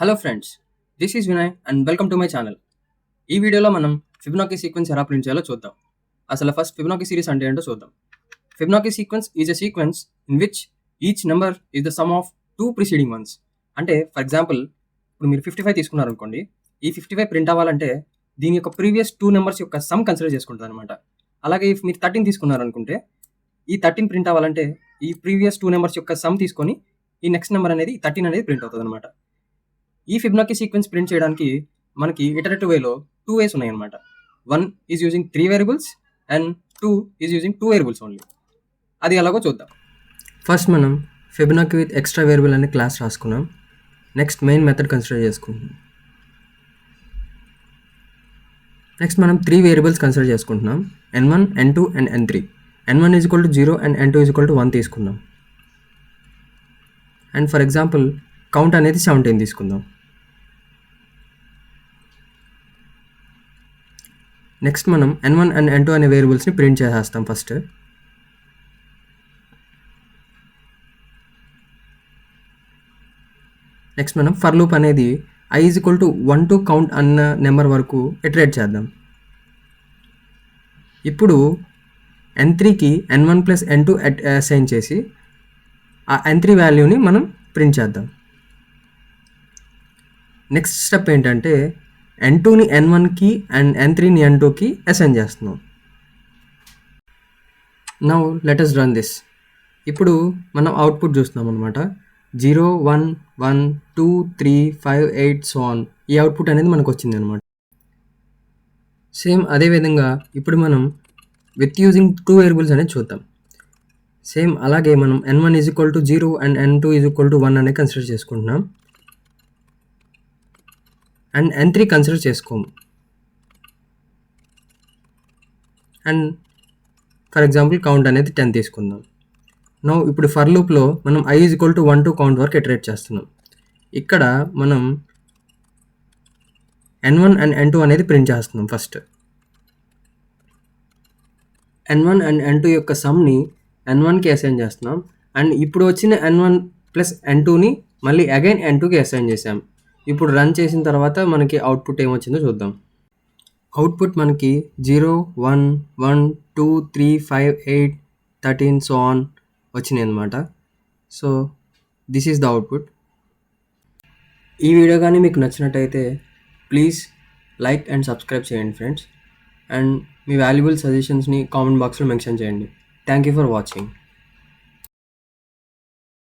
Hello friends, this is Vinay and welcome to my channel. ఈ వీడియోలో మనం ఫిబొనాకీ సీక్వెన్స్ ఎలా ప్రింట్ చేయాలో చూద్దాం. అసలు ఫస్ట్ ఫిబొనాకీ సిరీస్ అంటే ఏంటో చూద్దాం. Fibonacci sequence is a sequence in which each number is the sum of 2 preceding once. అంటే ఫర్ ఎగ్జాంపుల్ ఇప్పుడు మీరు 55 తీసుకున్నారనుకోండి. ఈ 55 ప్రింట్ అవ్వాలంటే దీని యొక్క ప్రీవియస్ 2 నెంబర్స్ యొక్క సమ్ కన్సిడర్ చేసుకుంటదనమాట. అలాగే ఇఫ్ మీరు 13 తీసుకున్నారనుకుంటే ఈ 13 ప్రింట్ అవ్వాలంటే ఈ ప్రీవియస్ 2 నెంబర్స్ యొక్క సమ్ తీసుకొని ఈ నెక్స్ట్ నెంబర్ అనేది 13 అనేది ప్రింట్ అవుతదనమాట. ఈ ఫిబొనాకీ సీక్వెన్స్ ప్రింట్ చేయడానికి మనకి ఇటరేటివ్ వేలో 2 వేస్ ఉన్నాయన్నమాట. 1 is using 3 variables and 2 is using 2 variables only. అది ఎలాగో చూద్దాం. ఫస్ట్ మనం ఫిబొనాకీ విత్ ఎక్స్ట్రా వేరియబుల్ అనే క్లాస్ రాసుకున్నాం. నెక్స్ట్ మెయిన్ మెథడ్ కన్సిడర్ చేసుకుంటున్నాం. నెక్స్ట్ మనం 3 వేరియబుల్స్ కన్సిడర్ చేసుకుంటున్నాం. n1, n2 and n3. n1 is equal to 0 and n2 is equal to 1 తీసుకుందాం. అండ్ ఫర్ ఎగ్జాంపుల్ కౌంట్ అనేది 17 తీసుకుందాం. నెక్స్ట్ మనం n1 అండ్ n2 అనే వేరియబుల్స్ని ప్రింట్ చేసేస్తాం ఫస్ట్. నెక్స్ట్ మనం ఫర్ లూప్ అనేది i is equal to 1 to count అన్న number వరకు ఇటరేట్ చేద్దాం. ఇప్పుడు n3కి n1 ప్లస్ n2 అసైన్ చేసి ఆ n3 వాల్యూని మనం ప్రింట్ చేద్దాం. నెక్స్ట్ స్టెప్ ఏంటంటే n2ని n1కి అండ్ n3ని n2కి అసైన్ చేస్తున్నాం. Now let us run this. ఇప్పుడు మనం అవుట్పుట్ చూస్తున్నాం అనమాట. 0 1 1 2 3 5 8 సో ఆన్. ఈ అవుట్పుట్ అనేది మనకు వచ్చింది అనమాట. సేమ్ అదేవిధంగా ఇప్పుడు మనం విత్ యూజింగ్ 2 వేరియబుల్స్ అనేది చూద్దాం. సేమ్ అలాగే మనం n1 is equal to 0 and n2 is equal to 1 అనేది కన్సిడర్ చేసుకుంటున్నాం. అండ్ n3 కన్సిడర్ చేసుకోము. అండ్ ఫర్ ఎగ్జాంపుల్ కౌంట్ అనేది 10 తీసుకుందాం. నో ఇప్పుడు ఫర్ లూప్లో మనం i is equal to 1 to count వరకు ఇటరేట్ చేస్తున్నాం. ఇక్కడ మనం n1 అండ్ n2 అనేది ప్రింట్ చేస్తున్నాం ఫస్ట్. n1 అండ్ n2 యొక్క సమ్ని n1కి అసైన్ చేస్తున్నాం. అండ్ ఇప్పుడు వచ్చిన n1 ప్లస్ n2ని మళ్ళీ అగైన్ n2కి అసైన్ చేసాం. ఇప్పుడు రన్ చేసిన తర్వాత మనకి అవుట్పుట్ ఏమొచ్చిందో చూద్దాం. అవుట్పుట్ మనకి 0 1 1 2 3 5 8 13 సో ఆన్ వచ్చినాయి అనమాట. So this is the output. ఈ వీడియో కానీ మీకు నచ్చినట్టయితే ప్లీజ్ లైక్ అండ్ సబ్స్క్రైబ్ చేయండి ఫ్రెండ్స్. అండ్ మీ వాల్యుబుల్ సజెషన్స్ని కామెంట్ బాక్స్లో మెన్షన్ చేయండి. Thank you for watching.